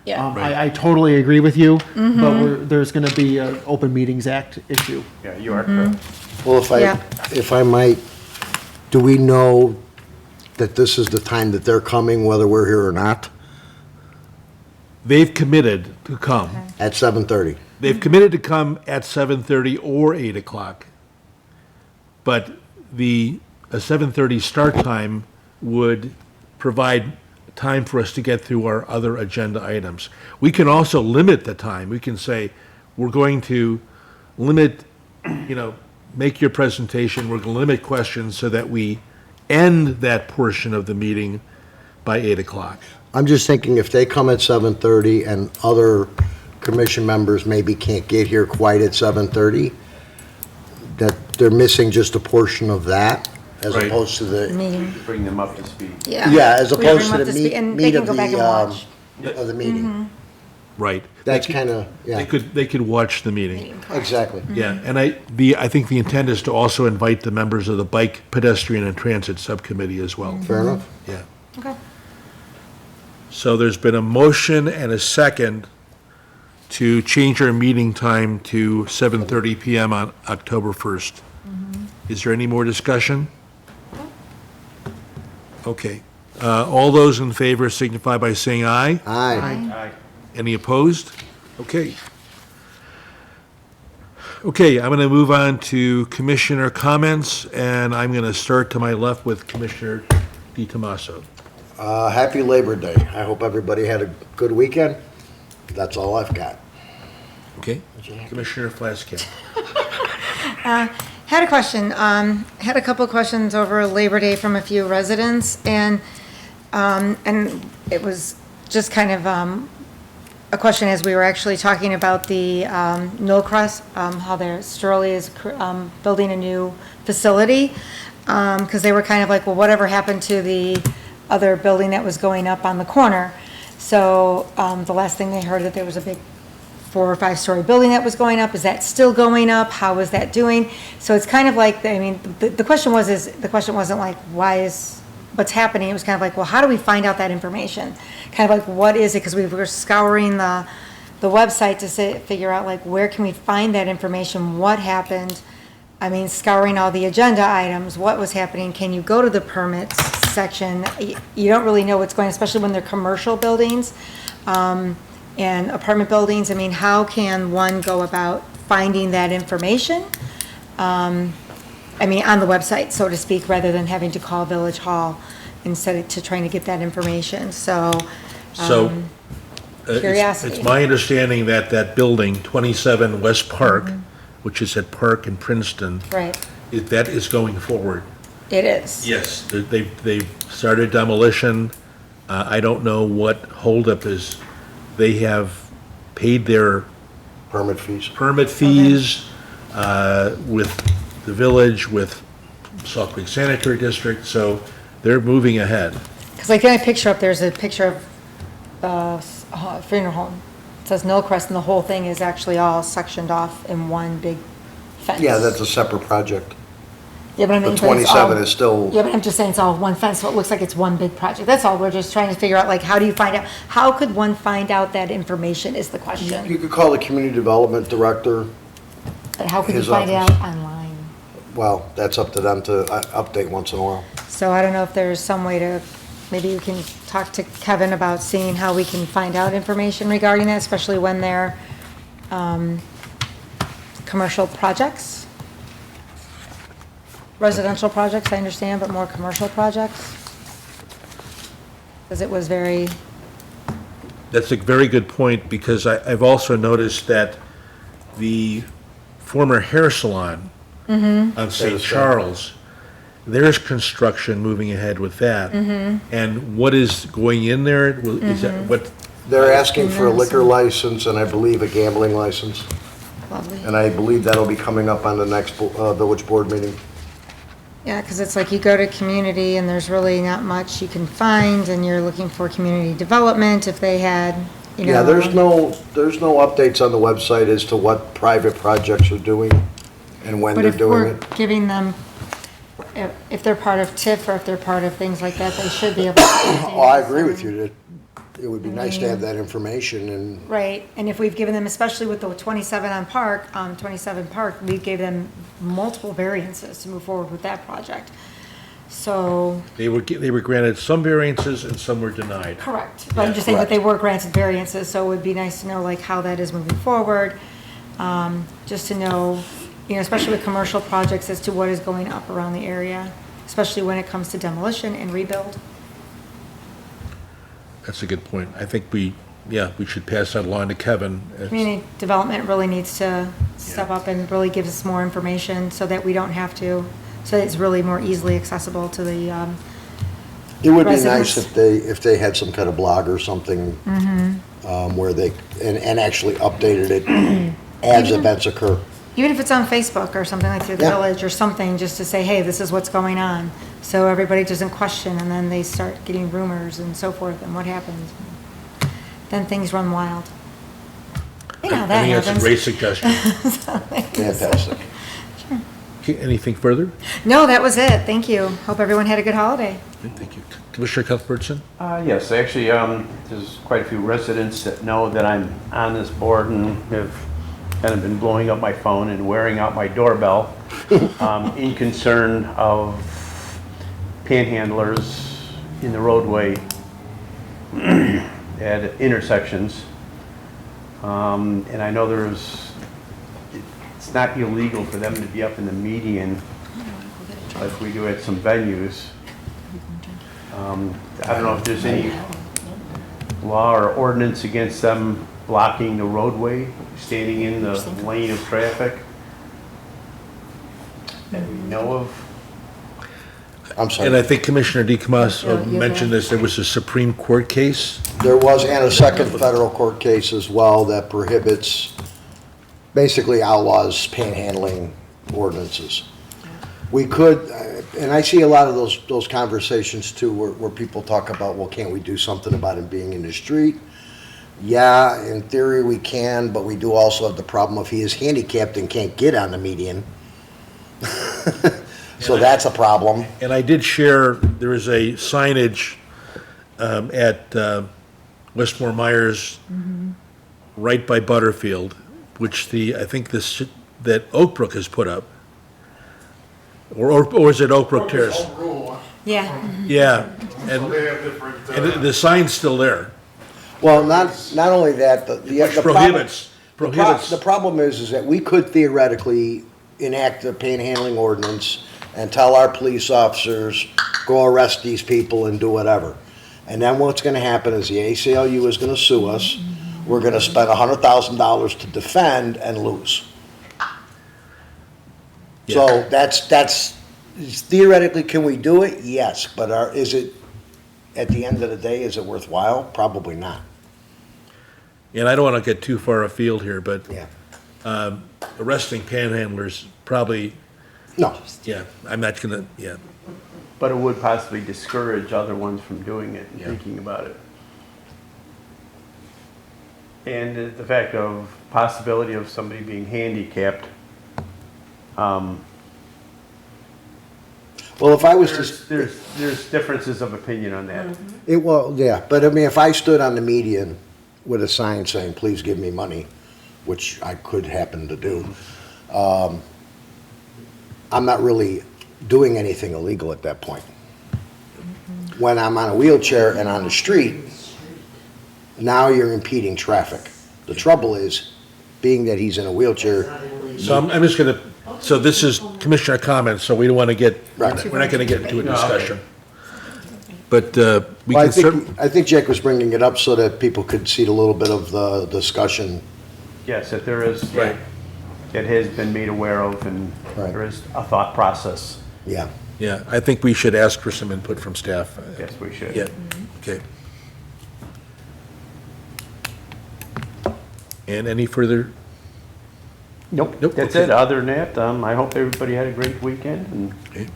Yeah. I totally agree with you, but there's going to be an Open Meetings Act issue. Yeah, you are correct. Well, Yeah. if I might, do we know that this is the time that they're coming, whether we're here or not, They've committed to come. at 7:30? They've committed to come at 7:30 or 8 o'clock. But a 7:30 start time would provide time for us to get through our other agenda items. We can also limit the time. We can say, we're going to limit, make your presentation, we're going to limit questions so that we end that portion of the meeting by 8 o'clock. I'm just thinking if they come at 7:30 and other commission members maybe can't get here quite at 7:30, that they're missing just a portion of that as Right. opposed to the, Meeting. Bring them up to speed. yeah, as We bring opposed them to up the speed, meat and they meat can of go back and watch. of the meeting. Right. That's kind of, They yeah, could watch the meeting. exactly. Yeah, and I think the intent is to also invite the members of the Bike, Pedestrian, and Transit Subcommittee as well. Fair enough. Yeah. Okay. So there's been a motion and a second to change our meeting time to 7:30 PM on October 1st. Is there any more discussion? Okay. All those in favor signify by saying aye. Aye. Aye. Any opposed? Okay. Okay, I'm going to move on to commissioner comments, and I'm going to start to my left with Commissioner DiTomaso. Happy Labor Day. I hope everybody had a good weekend. That's all I've got. Okay? Commissioner Flaskin. Had a question. Had a couple of questions over Labor Day from a few residents, and it was just kind of a question as we were actually talking about the Millcrest, how Sterling is building a new facility, because they were kind of like, well, whatever happened to the other building that was going up on the corner? So the last thing they heard that there was a big 4 or 5 story building that was going up. Is that still going up? How is that doing? So it's kind of like, I mean, the question wasn't like, what's happening? It was kind of like, well, how do we find out that information? Kind of like, what is it? Because we were scouring the website to figure out like, where can we find that information? What happened? I mean, scouring all the agenda items, what was happening? Can you go to the permits section? You don't really know what's going on, especially when they're commercial buildings. And apartment buildings, I mean, how can one go about finding that information? I mean, on the website, so to speak, rather than having to call Village Hall instead of trying to get that information, so. Curiosity. It's my understanding that that building, 27 West Park, which is at Park in Princeton, Right, that is going forward. it is. Yes. They've started demolition. I don't know what holdup is. They have paid their Permit fees. permit fees with the village, with Salt Creek Sanitary District, so they're moving ahead. Because like in a picture up, there's a picture of a funeral home. It says Millcrest, and the whole thing is actually all sectioned off in one big fence. Yeah, that's a separate project. Yeah, but I mean, But but it's all- 27 is still, Yeah, but I'm just saying it's all one fence, so it looks like it's one big project. That's all. We're just trying to figure out, like, how do you find out, how could one find out that information is the question. you could call the community development director. But how could you his find it office. out online? Well, that's up to them to update once in a while. So I don't know if there's some way to maybe you can talk to Kevin about seeing how we can find out information regarding that, especially when they're commercial projects. Residential projects, I understand, but more commercial projects. Because it was very, That's a very good point, because I've also noticed that the former hair salon on St. Charles, there's construction moving ahead with that. And what is going in there? Is that what, They're asking for a liquor license and I believe a gambling license. lovely. And I believe that'll be coming up on the next village board meeting. Yeah, because it's like you go to community and there's really not much you can find, and you're looking for community development if they had, you know. Yeah, there's no updates on the website as to what private projects are doing and when But they're if doing we're it. giving them, if they're part of TIF or if they're part of things like that, they should be able to. Oh, I agree with you, that it would be nice to have that information and, Right, and if we've given them, especially with the 27 on Park, 27 Park, we gave them multiple variances to move forward with that project. So, they were granted some variances and some were denied. correct, but I'm just saying that they were granted variances, so it would be nice to know like how that is moving forward. Just to know, you know, especially with commercial projects, as to what is going up around the area, especially when it comes to demolition and rebuild. That's a good point. I think we should pass that along to Kevin. Community development really needs to step up and really give us more information so that we don't have to, so it's really more easily accessible to the, it would be nice Residents. if they had some kind of blog or something where they, and actually updated it as events occur. even if it's on Facebook or something like through the Yeah. village or something, just to say, hey, this is what's going on. So everybody doesn't question and then they start getting rumors and so forth and what happens. Then things run wild. You know, how that I think that's a happens. great suggestion. Fantastic. Okay, anything further? No, that was it. Thank you. Hope everyone had a good holiday. Thank you. Commissioner Cuthbertson? Yes, actually, there's quite a few residents that know that I'm on this board and have kind of been blowing up my phone and wearing out my doorbell in concern of panhandlers in the roadway at intersections. And I know it's not illegal for them to be up in the median like we do at some venues. I don't know if there's any law or ordinance against them blocking the roadway, standing in the lane of traffic that we know of. I'm And sorry. I think Commissioner DeCamas Yeah, you mentioned go. this, there was a Supreme Court case. There was, and a second federal court case as well that prohibits, basically outlaws panhandling ordinances. We could, and I see a lot of those conversations too, where people talk about, well, can't we do something about him being in the street? Yeah, in theory we can, but we do also have the problem of he is handicapped and can't get on the median. So that's a problem. And I did share, there is a signage at Westmore Myers, right by Butterfield, which I think that Oak Brook has put up. Or is it Oak Brook Terrace? Home rule, Yeah. Yeah, so and they have different, the sign's still there. Well, not only that, the Which problem- prohibits. The problem is that we could theoretically enact the panhandling ordinance and tell our police officers, go arrest these people and do whatever. And then what's gonna happen is the ACLU is gonna sue us. We're gonna spend $100,000 to defend and lose. So that's theoretically, can we do it? Yes, but is it, at the end of the day, is it worthwhile? Probably not. And I don't want to get too far afield here, but Yeah. arresting panhandlers probably, No. yeah, I'm not gonna, yeah. But it would possibly discourage other ones from doing it and thinking about it. And the fact of possibility of somebody being handicapped, Well, if I was to. there's differences of opinion on that. But I mean, if I stood on the median with a sign saying, please give me money, which I could happen to do, I'm not really doing anything illegal at that point. when I'm on a wheelchair and on the street, now you're impeding traffic. The trouble is, being that he's in a wheelchair, So I'm just gonna, so this is commissioner comments, so we don't want to get, Right. we're not gonna get into a discussion. But we well, can certainly, I think Jack was bringing it up so that people could see a little bit of the discussion. Yes, that there is, Right. it has been made aware of, and Right. there is a thought process. Yeah. yeah, I think we should ask for some input from staff. Yes, we should. Yeah, okay. And any further, Nope, Nope, that's okay. it. Other than that, I hope everybody had a great weekend, and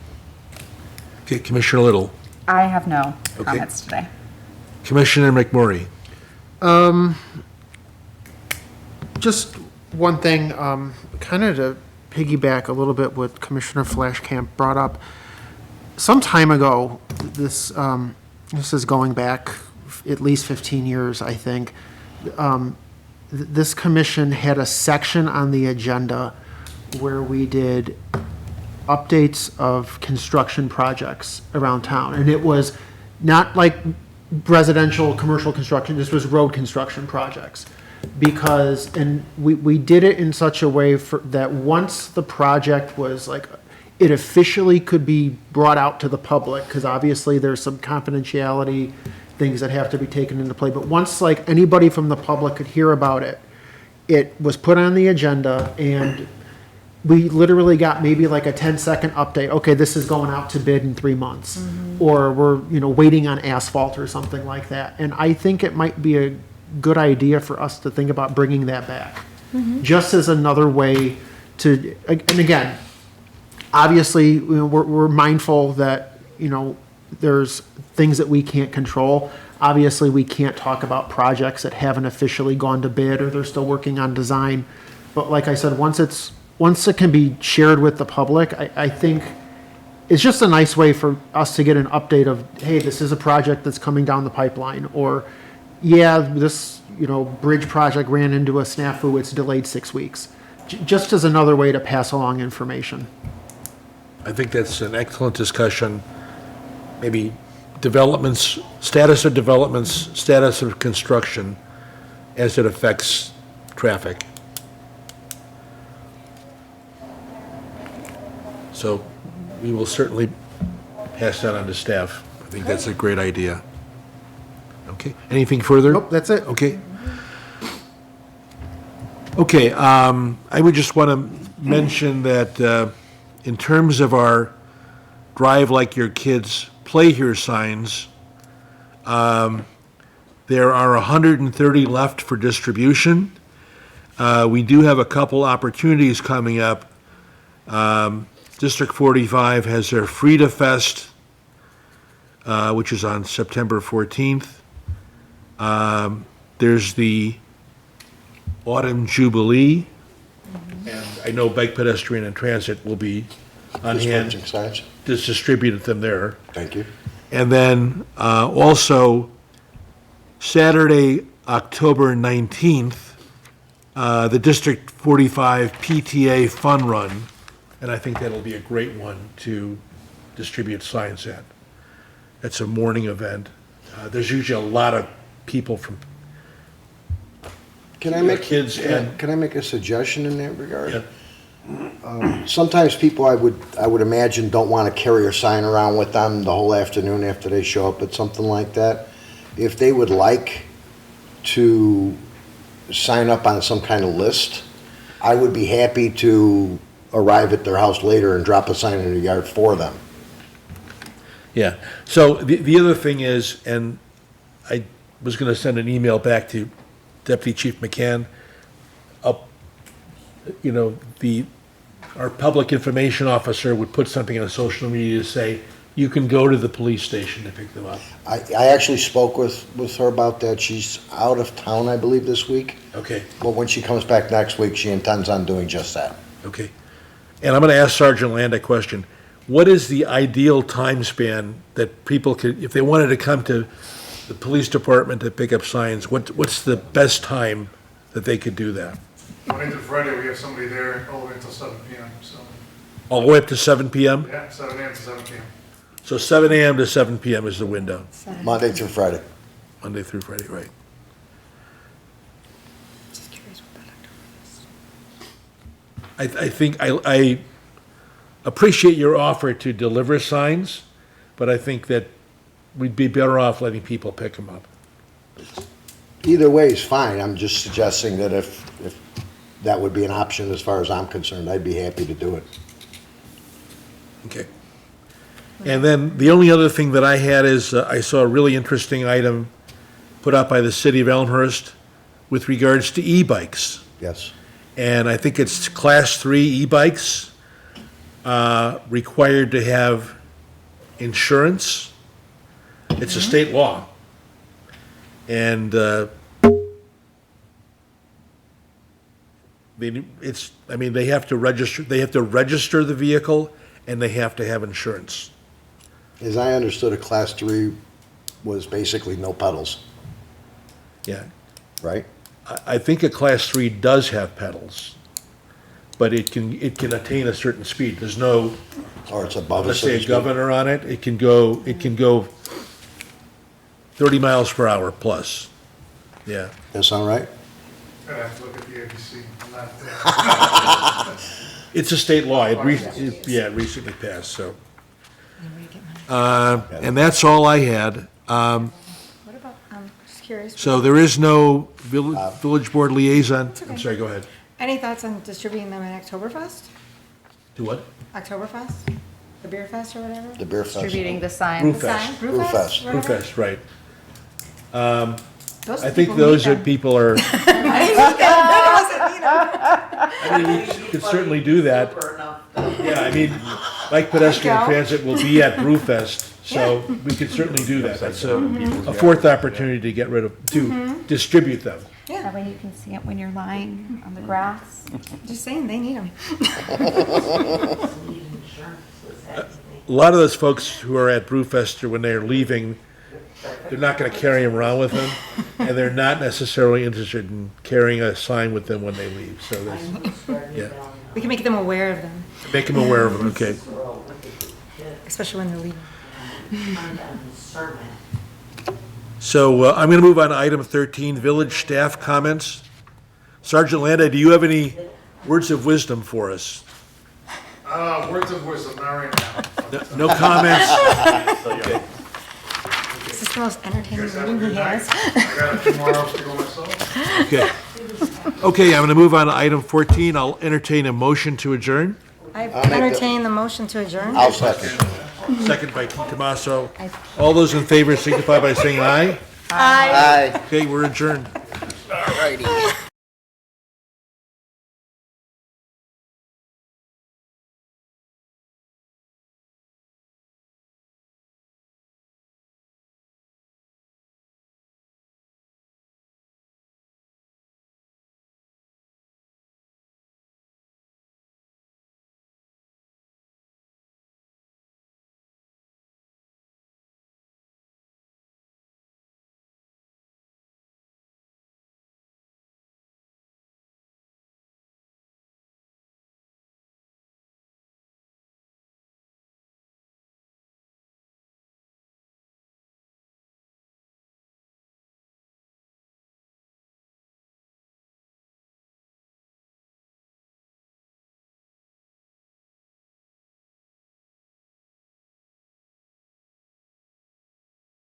okay, Commissioner Little, I have no Okay. comments today. Commissioner McMurray. Just one thing, kind of to piggyback a little bit what Commissioner Flashkamp brought up. Some time ago, this is going back at least 15 years, I think. This commission had a section on the agenda where we did updates of construction projects around town. And it was not like residential, commercial construction, this was road construction projects. Because, and we did it in such a way that once the project was like, it officially could be brought out to the public, because obviously there's some confidentiality things that have to be taken into play. But once like anybody from the public could hear about it, it was put on the agenda and we literally got maybe like a 10-second update. Okay, this is going out to bid in 3 months. Or we're, waiting on asphalt or something like that. And I think it might be a good idea for us to think about bringing that back. Just as another way to, and again, obviously, we're mindful that, there's things that we can't control. Obviously, we can't talk about projects that haven't officially gone to bid or they're still working on design. But like I said, once it can be shared with the public, I think it's just a nice way for us to get an update of, hey, this is a project that's coming down the pipeline, or, yeah, this, bridge project ran into a snafu, it's delayed 6 weeks. Just as another way to pass along information. I think that's an excellent discussion. Maybe developments, status of construction as it affects traffic. So we will certainly pass that on to staff. I think that's a great idea. Okay, anything further? Nope, that's it. Okay. Okay, I would just want to mention that in terms of our Drive Like Your Kids, Play Here signs, there are 130 left for distribution. We do have a couple opportunities coming up. District 45 has their Frida Fest, which is on September 14th. There's the Autumn Jubilee, and I know Bike, Pedestrian, and Transit will be on hand Dispensing signs. to distribute them there. Thank you. And then also Saturday, October 19th, the District 45 PTA Fun Run, and I think that'll be a great one to distribute signs at. That's a morning event. There's usually a lot of people from Can I make kids and Can I make a suggestion in that regard? Yeah. Sometimes people, I would imagine, don't want to carry a sign around with them the whole afternoon after they show up at something like that. If they would like to sign up on some kind of list, I would be happy to arrive at their house later and drop a sign in the yard for them. Yeah, so the other thing is, and I was going to send an email back to Deputy Chief McCann, our public information officer would put something on social media to say, you can go to the police station to pick them up. I actually spoke with her about that. She's out of town, I believe, this week. Okay, But when she comes back next week, she intends on doing just that. okay. And I'm going to ask Sergeant Land a question. What is the ideal time span that people could, if they wanted to come to the police department to pick up signs, what's the best time that they could do that? Monday through Friday, we have somebody there all the way until 7 PM, so, All the way up to 7 PM? yeah, 7 AM to 7 PM. So 7 AM to 7 PM is the window, Monday through Friday. Monday through Friday, right? Just curious what that I think I appreciate your offer to deliver signs, but I think that we'd be better off letting people pick them up. Either way is fine. I'm just suggesting that if that would be an option as far as I'm concerned, I'd be happy to do it. Okay. And then the only other thing that I had is I saw a really interesting item put out by the city of Elmhurst with regards to e-bikes. Yes. And I think it's Class 3 e-bikes required to have insurance. It's a state law. And they have to register the vehicle, and they have to have insurance. As I understood, a Class 3 was basically no pedals, Yeah. right? I think a Class 3 does have pedals, but it can attain a certain speed. There's no, Or it's above a let's say, certain a speed. governor on it. It can go 30 miles per hour plus. Yeah. That sound right? I'd have to look at the ABC. I'm not there. It's a state law. It recently passed, so. And that's all I had. What about, just curious. So there is no village board liaison. I'm sorry, go ahead. Any thoughts on distributing them at Oktoberfest? To what? Oktoberfest? The beer fest or whatever? The beer fest. Distributing the signs. Brewfest. Brewfest. whatever? Brewfest, right. Those I think people those need are them. people are, I mean, we could certainly do that. Yeah, I mean, Bike Pedestrian Go. Transit will be at Brewfest, so we could certainly do that. That's a fourth opportunity to get rid of, to distribute them. That way you can see it when you're lying on the grass. Just saying, they need them. A lot of those folks who are at Brewfest, or when they're leaving, they're not gonna carry them around with them, and they're not necessarily interested in carrying a sign with them when they leave, so that's, yeah. We can make them aware of them, Make them aware of them, okay. especially when they're leaving. So I'm going to move on to item 13, village staff comments. Sergeant Landa, do you have any words of wisdom for us? Words of wisdom, not right now. No comments? Is this the most entertaining Guys have a meeting good he night. has? I got a few more hours to go myself. Okay. Okay, I'm going to move on to item 14. I'll entertain a motion to adjourn. I make the- entertain the motion to adjourn. I'll second. Second by Keith Tomaso. All those in favor signify by saying aye. Aye. Okay, we're adjourned. All righty.